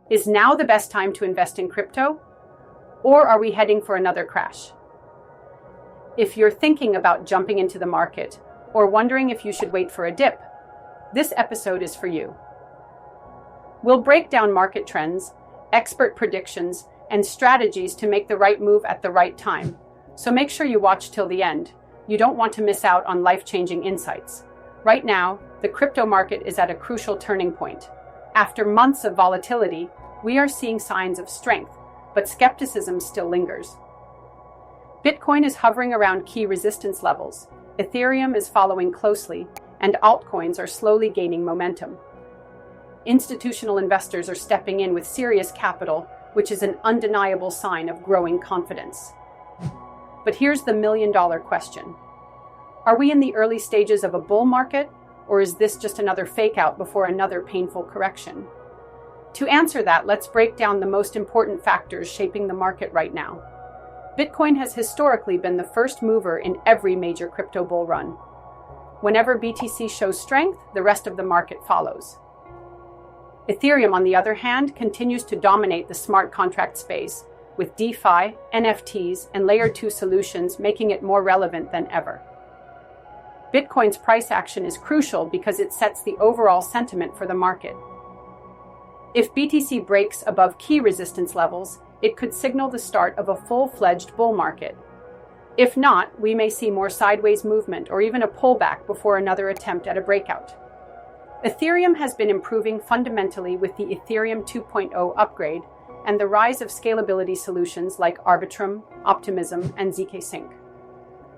Is now the best time to invest in crypto? Or are we heading for another crash? If you're thinking about jumping into the market or wondering if you should wait for a dip, this episode is for you. We'll break down market trends, expert predictions, and strategies to make the right move at the right time. So make sure you watch till the end. You don't want to miss out on life-changing insights. Right now, the crypto market is at a crucial turning point. After months of volatility, we are seeing signs of strength, but skepticism still lingers. Bitcoin is hovering around key resistance levels, Ethereum is following closely, and altcoins are slowly gaining momentum. Institutional investors are stepping in with serious capital, which is an undeniable sign of growing confidence. But here's the million-dollar question. Are we in the early stages of a bull market, or is this just another fake-out before another painful correction? To answer that, let's break down the most important factors shaping the market right now. Bitcoin has historically been the first mover in every major crypto bull run. Whenever BTC shows strength, the rest of the market follows. Ethereum, on the other hand, continues to dominate the smart contract space, with DeFi, NFTs, and Layer 2 solutions making it more relevant than ever. Bitcoin's price action is crucial because it sets the overall sentiment for the market. If BTC breaks above key resistance levels, it could signal the start of a full-fledged bull market. If not, we may see more sideways movement or even a pullback before another attempt at a breakout. Ethereum has been improving fundamentally with the Ethereum 2.0 upgrade and the rise of scalability solutions like Arbitrum, Optimism, and zkSync.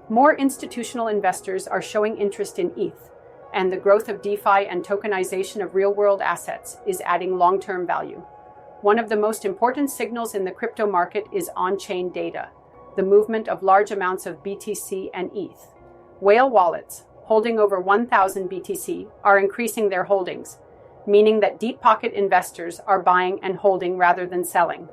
More institutional investors are showing interest in ETH, and the growth of DeFi and tokenization of real-world assets is adding long-term value. One of the most important signals in the crypto market is on-chain data, the movement of large amounts of BTC and ETH. Whale wallets, holding over 1,000 BTC, are increasing their holdings, meaning that deep-pocket investors are buying and holding rather than selling.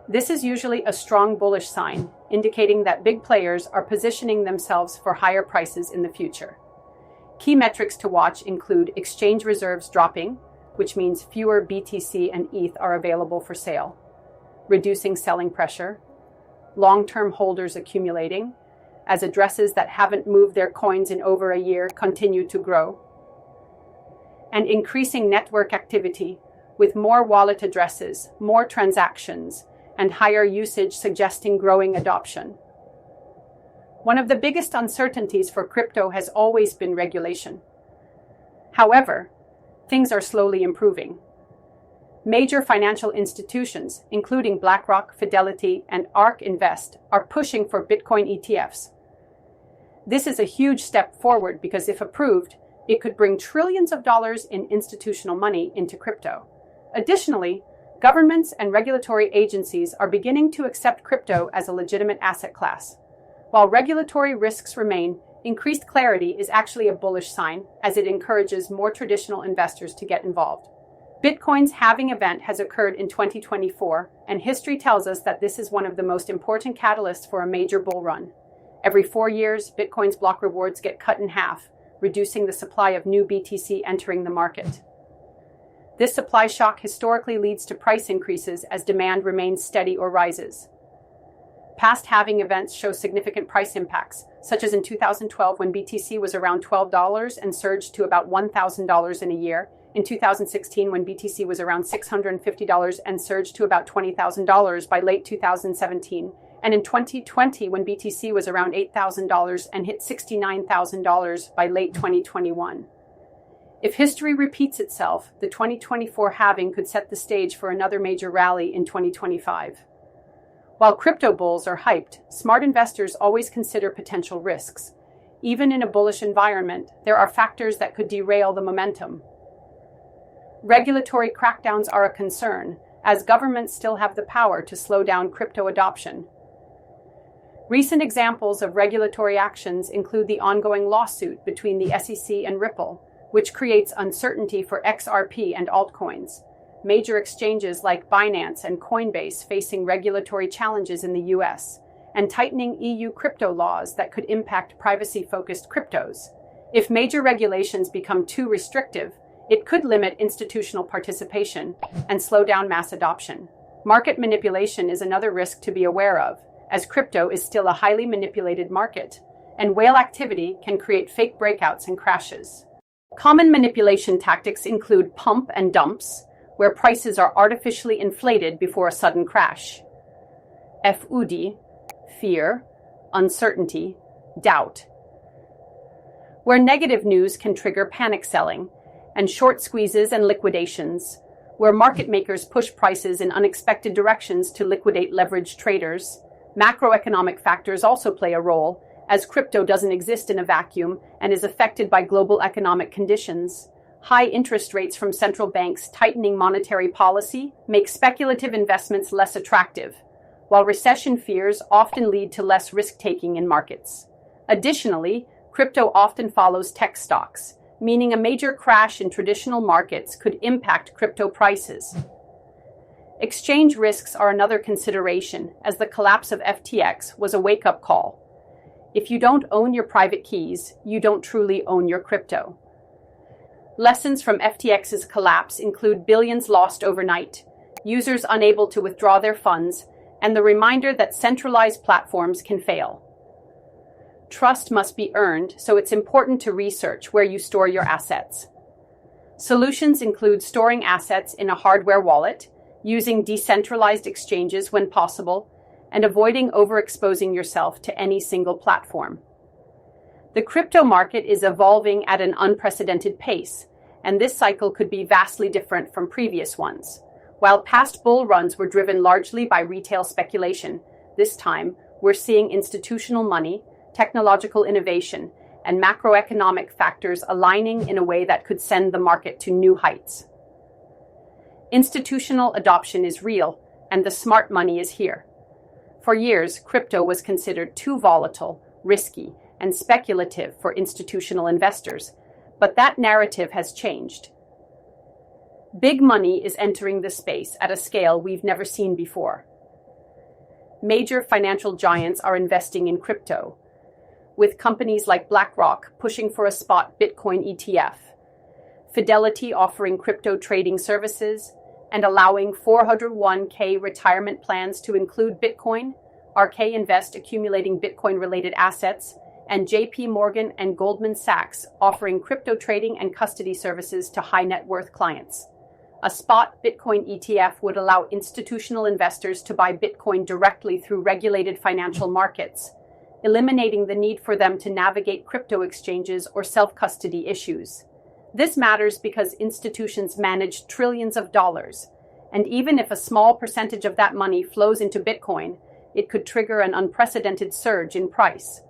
This is usually a strong bullish sign, indicating that big players are positioning themselves for higher prices in the future. Key metrics to watch include exchange reserves dropping, which means fewer BTC and ETH are available for sale, reducing selling pressure, long-term holders accumulating, as addresses that haven't moved their coins in over a year continue to grow, and increasing network activity with more wallet addresses, more transactions, and higher usage suggesting growing adoption. One of the biggest uncertainties for crypto has always been regulation. However, things are slowly improving. Major financial institutions, including BlackRock, Fidelity, and ARK Invest, are pushing for Bitcoin ETFs. This is a huge step forward because if approved, it could bring trillions of dollars in institutional money into crypto. Additionally, governments and regulatory agencies are beginning to accept crypto as a legitimate asset class. While regulatory risks remain, increased clarity is actually a bullish sign as it encourages more traditional investors to get involved. Bitcoin's halving event has occurred in 2024, and history tells us that this is one of the most important catalysts for a major bull run. Every 4 years, Bitcoin's block rewards get cut in half, reducing the supply of new BTC entering the market. This supply shock historically leads to price increases as demand remains steady or rises. Past halving events show significant price impacts, such as in 2012 when BTC was around $12 and surged to about $1,000 in a year, in 2016 when BTC was around $650 and surged to about $20,000 by late 2017, and in 2020 when BTC was around $8,000 and hit $69,000 by late 2021. If history repeats itself, the 2024 halving could set the stage for another major rally in 2025. While crypto bulls are hyped, smart investors always consider potential risks. Even in a bullish environment, there are factors that could derail the momentum. Regulatory crackdowns are a concern, as governments still have the power to slow down crypto adoption. Recent examples of regulatory actions include the ongoing lawsuit between the SEC and Ripple, which creates uncertainty for XRP and altcoins. Major exchanges like Binance and Coinbase facing regulatory challenges in the US, and tightening EU crypto laws that could impact privacy-focused cryptos. If major regulations become too restrictive, It could limit institutional participation and slow down mass adoption. Market manipulation is another risk to be aware of, as crypto is still a highly manipulated market, and whale activity can create fake breakouts and crashes. Common manipulation tactics include pump and dumps, where prices are artificially inflated before a sudden crash. FUD, fear, uncertainty, doubt, where negative news can trigger panic selling, and short squeezes and liquidations, where market makers push prices in unexpected directions to liquidate leveraged traders. Macroeconomic factors also play a role, as crypto doesn't exist in a vacuum and is affected by global economic conditions. High interest rates from central banks tightening monetary policy make speculative investments less attractive, while recession fears often lead to less risk-taking in markets. Additionally, crypto often follows tech stocks, meaning a major crash in traditional markets could impact crypto prices. Exchange risks are another consideration, as the collapse of FTX was a wake-up call. If you don't own your private keys, you don't truly own your crypto. Lessons from FTX's collapse include billions lost overnight, users unable to withdraw their funds, and the reminder that centralized platforms can fail. Trust must be earned, so it's important to research where you store your assets. Solutions include storing assets in a hardware wallet, using decentralized exchanges when possible, and avoiding overexposing yourself to any single platform. The crypto market is evolving at an unprecedented pace, and this cycle could be vastly different from previous ones. While past bull runs were driven largely by retail speculation, this time we're seeing institutional money, technological innovation, and macroeconomic factors aligning in a way that could send the market to new heights. Institutional adoption is real, and the smart money is here. For years, crypto was considered too volatile, risky, and speculative for institutional investors, but that narrative has changed. Big money is entering the space at a scale we've never seen before. Major financial giants are investing in crypto, with companies like BlackRock pushing for a spot Bitcoin ETF, Fidelity offering crypto trading services, and allowing 401k retirement plans to include Bitcoin, RK Invest accumulating Bitcoin-related assets, and JP Morgan and Goldman Sachs offering crypto trading and custody services to high-net-worth clients. A spot Bitcoin ETF would allow institutional investors to buy Bitcoin directly through regulated financial markets, eliminating the need for them to navigate crypto exchanges or self-custody issues. This matters because institutions manage trillions of dollars, and even if a small percentage of that money flows into Bitcoin, it could trigger an unprecedented surge in price.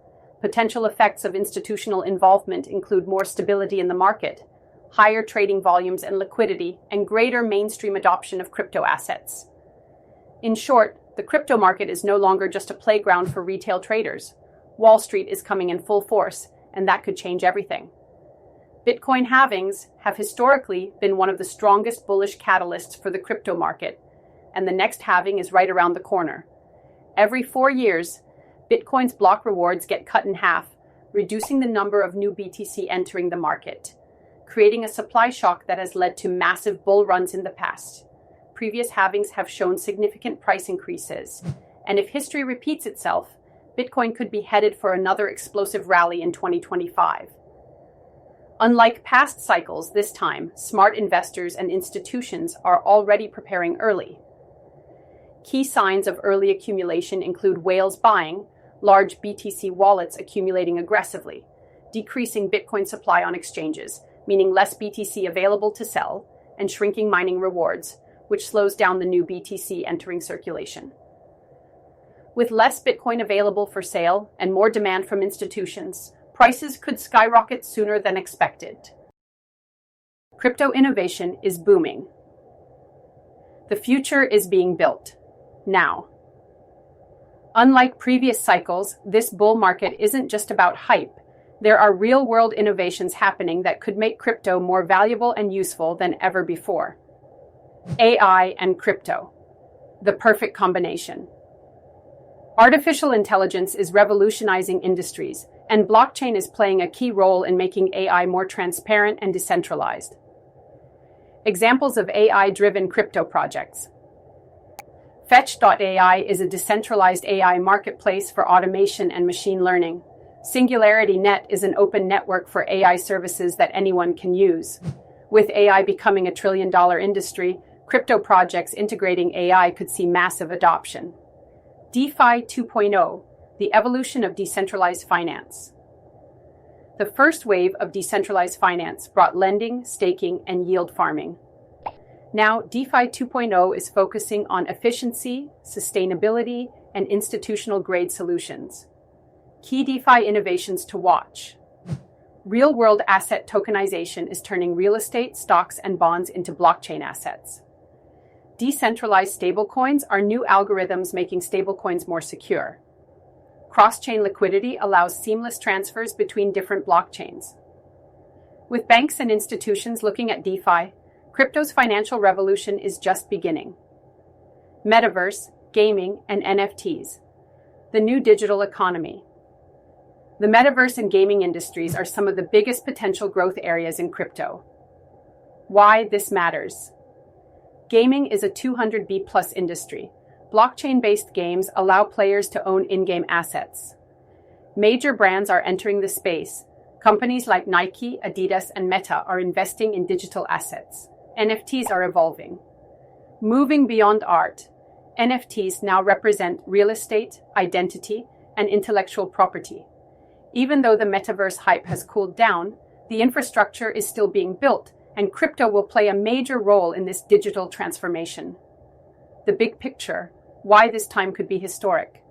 Potential effects of institutional involvement include more stability in the market, higher trading volumes and liquidity, and greater mainstream adoption of crypto assets. In short, the crypto market is no longer just a playground for retail traders. Wall Street is coming in full force, and that could change everything. Bitcoin halvings have historically been one of the strongest bullish catalysts for the crypto market, and the next halving is right around the corner. Every 4 years, Bitcoin's block rewards get cut in half, reducing the number of new BTC entering the market, creating a supply shock that has led to massive bull runs in the past. Previous halvings have shown significant price increases, and if history repeats itself, Bitcoin could be headed for another explosive rally in 2025. Unlike past cycles, this time, smart investors and institutions are already preparing early. Key signs of early accumulation include whales buying, large BTC wallets accumulating aggressively, decreasing Bitcoin supply on exchanges, meaning less BTC available to sell, and shrinking mining rewards, which slows down the new BTC entering circulation. With less Bitcoin available for sale and more demand from institutions, prices could skyrocket sooner than expected. Crypto innovation is booming. The future is being built now. Unlike previous cycles, this bull market isn't just about hype. There are real-world innovations happening that could make crypto more valuable and useful than ever before. AI and crypto. The perfect combination. Artificial intelligence is revolutionizing industries, and blockchain is playing a key role in making AI more transparent and decentralized. Examples of AI-driven crypto projects. Fetch.ai is a decentralized AI marketplace for automation and machine learning. SingularityNet is an open network for AI services that anyone can use. With AI becoming a trillion-dollar industry, crypto projects integrating AI could see massive adoption. DeFi 2.0, the evolution of decentralized finance. The first wave of decentralized finance brought lending, staking, and yield farming. Now, DeFi 2.0 is focusing on efficiency, sustainability, and institutional-grade solutions. Key DeFi innovations to watch. Real-world asset tokenization is turning real estate, stocks, and bonds into blockchain assets. Decentralized stablecoins are new algorithms making stablecoins more secure. Cross-chain liquidity allows seamless transfers between different blockchains. With banks and institutions looking at DeFi, crypto's financial revolution is just beginning. Metaverse, gaming, and NFTs. The new digital economy. The metaverse and gaming industries are some of the biggest potential growth areas in crypto. Why this matters. Gaming is a 200B+ industry. Blockchain-based games allow players to own in-game assets. Major brands are entering the space. Companies like Nike, Adidas, and Meta are investing in digital assets. NFTs are evolving. Moving beyond art, NFTs now represent real estate, identity, and intellectual property. Even though the metaverse hype has cooled down, the infrastructure is still being built, and crypto will play a major role in this digital transformation. The big picture, why this time could be historic.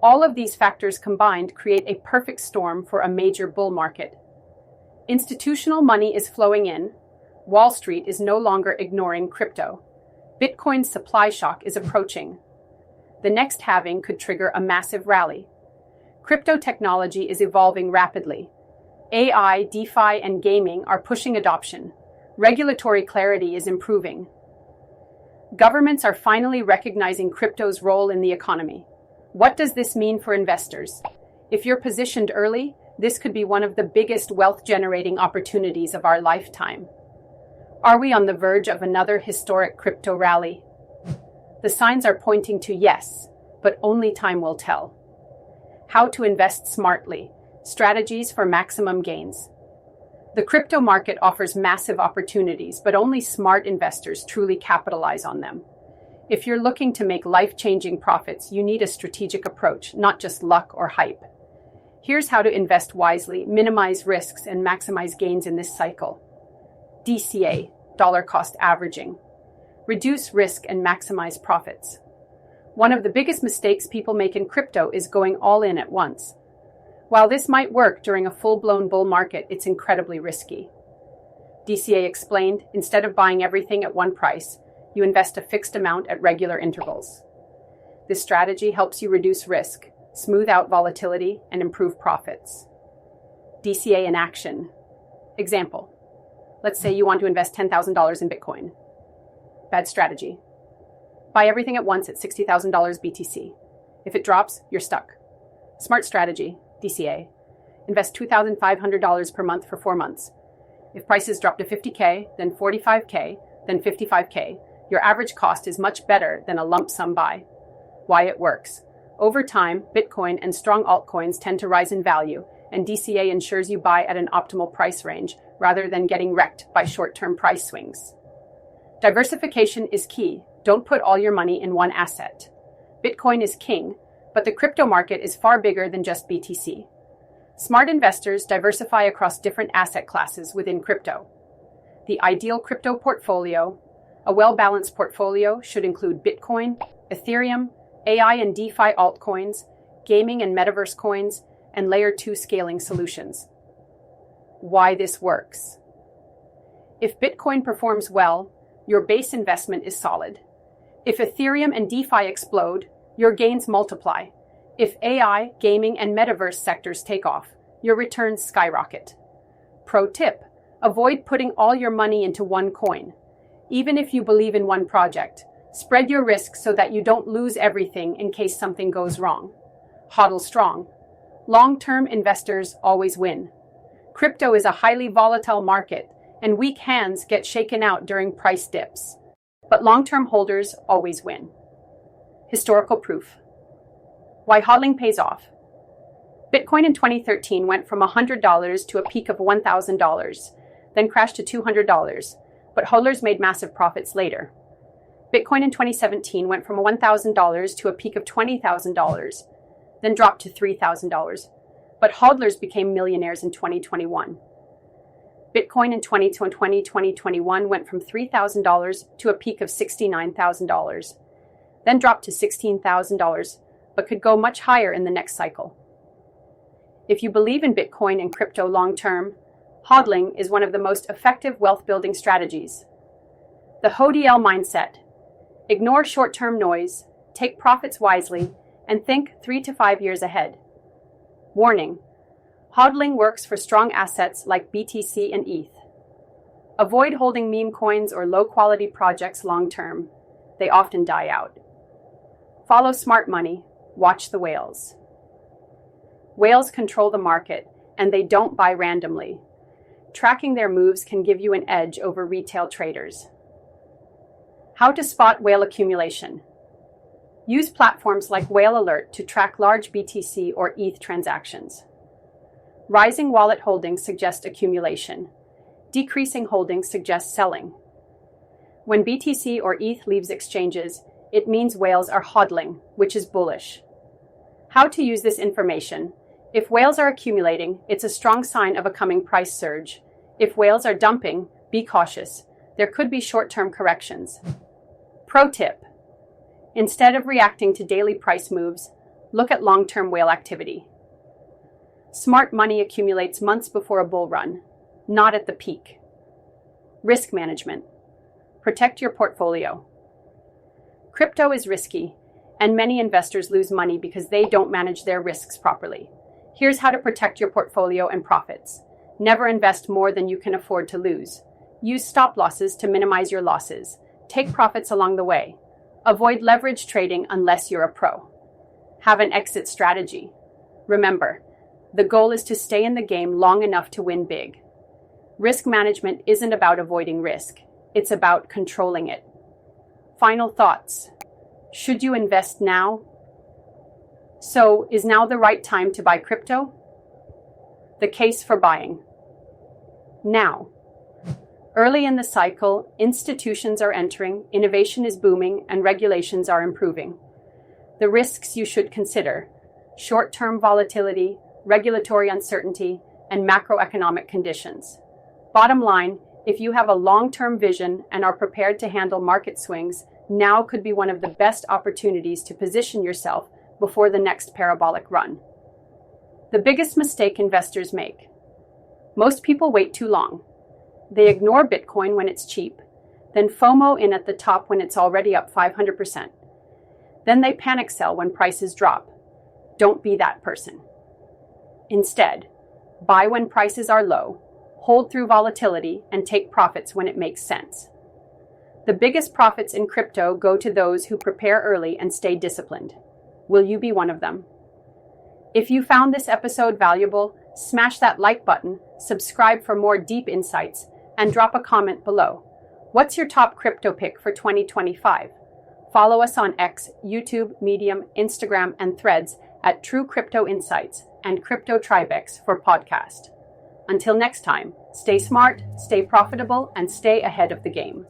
All of these factors combined create a perfect storm for a major bull market. Institutional money is flowing in. Wall Street is no longer ignoring crypto. Bitcoin's supply shock is approaching. The next halving could trigger a massive rally. Crypto technology is evolving rapidly. AI, DeFi, and gaming are pushing adoption. Regulatory clarity is improving. Governments are finally recognizing crypto's role in the economy. What does this mean for investors? If you're positioned early, this could be one of the biggest wealth-generating opportunities of our lifetime. Are we on the verge of another historic crypto rally? The signs are pointing to yes, but only time will tell. How to invest smartly. Strategies for maximum gains. The crypto market offers massive opportunities, but only smart investors truly capitalize on them. If you're looking to make life-changing profits, you need a strategic approach, not just luck or hype. Here's how to invest wisely, minimize risks, and maximize gains in this cycle. DCA, dollar cost averaging. Reduce risk and maximize profits. One of the biggest mistakes people make in crypto is going all in at once. While this might work during a full-blown bull market, it's incredibly risky. DCA explained, instead of buying everything at one price, you invest a fixed amount at regular intervals. This strategy helps you reduce risk, smooth out volatility, and improve profits. DCA in action. Example. Let's say you want to invest $10,000 in Bitcoin. Bad strategy. Buy everything at once at $60,000 BTC. If it drops, you're stuck. Smart strategy. DCA. Invest $2,500 per month for 4 months. If prices drop to $50K, then $45K, then $55K, your average cost is much better than a lump sum buy. Why it works. Over time, Bitcoin and strong altcoins tend to rise in value, and DCA ensures you buy at an optimal price range rather than getting wrecked by short-term price swings. Diversification is key. Don't put all your money in one asset. Bitcoin is king, but the crypto market is far bigger than just BTC. Smart investors diversify across different asset classes within crypto. The ideal crypto portfolio. A well-balanced portfolio should include Bitcoin, Ethereum, AI and DeFi altcoins, gaming and metaverse coins, and Layer 2 scaling solutions. Why this works. If Bitcoin performs well, your base investment is solid. If Ethereum and DeFi explode, your gains multiply. If AI, gaming, and metaverse sectors take off, your returns skyrocket. Pro tip: avoid putting all your money into one coin. Even if you believe in one project, spread your risk so that you don't lose everything in case something goes wrong. HODL strong. Long-term investors always win. Crypto is a highly volatile market, and weak hands get shaken out during price dips. But long-term holders always win. Historical proof. Why hodling pays off. Bitcoin in 2013 went from $100 to a peak of $1,000, then crashed to $200, but hodlers made massive profits later. Bitcoin in 2017 went from $1,000 to a peak of $20,000, then dropped to $3,000, but hodlers became millionaires in 2021. Bitcoin in 2021 went from $3,000 to a peak of $69,000, then dropped to $16,000, but could go much higher in the next cycle. If you believe in Bitcoin and crypto long-term, hodling is one of the most effective wealth-building strategies. The HODL mindset. Ignore short-term noise, take profits wisely, and think 3 to 5 years ahead. Warning. Hodling works for strong assets like BTC and ETH. Avoid holding meme coins or low-quality projects long-term. They often die out. Follow smart money. Watch the whales. Whales control the market, and they don't buy randomly. Tracking their moves can give you an edge over retail traders. How to spot whale accumulation. Use platforms like Whale Alert to track large BTC or ETH transactions. Rising wallet holdings suggest accumulation. Decreasing holdings suggest selling. When BTC or ETH leaves exchanges, it means whales are hodling, which is bullish. How to use this information. If whales are accumulating, it's a strong sign of a coming price surge. If whales are dumping, be cautious. There could be short-term corrections. Pro tip. Instead of reacting to daily price moves, look at long-term whale activity. Smart money accumulates months before a bull run, not at the peak. Risk management. Protect your portfolio. Crypto is risky, and many investors lose money because they don't manage their risks properly. Here's how to protect your portfolio and profits. Never invest more than you can afford to lose. Use stop losses to minimize your losses. Take profits along the way. Avoid leverage trading unless you're a pro. Have an exit strategy. Remember, the goal is to stay in the game long enough to win big. Risk management isn't about avoiding risk. It's about controlling it. Final thoughts. Should you invest now? So, is now the right time to buy crypto? The case for buying. Now. Early in the cycle, institutions are entering, innovation is booming, and regulations are improving. The risks you should consider: short-term volatility, regulatory uncertainty, and macroeconomic conditions. Bottom line, if you have a long-term vision and are prepared to handle market swings, now could be one of the best opportunities to position yourself before the next parabolic run. The biggest mistake investors make. Most people wait too long. They ignore Bitcoin when it's cheap, then FOMO in at the top when it's already up 500%. Then they panic sell when prices drop. Don't be that person. Instead, buy when prices are low, hold through volatility, and take profits when it makes sense. The biggest profits in crypto go to those who prepare early and stay disciplined. Will you be one of them? If you found this episode valuable, smash that like button, subscribe for more deep insights, and drop a comment below. What's your top crypto pick for 2025? Follow us on X, YouTube, Medium, Instagram, and Threads at True Crypto Insights and Crypto Tribex for podcast. Until next time, stay smart, stay profitable, and stay ahead of the game.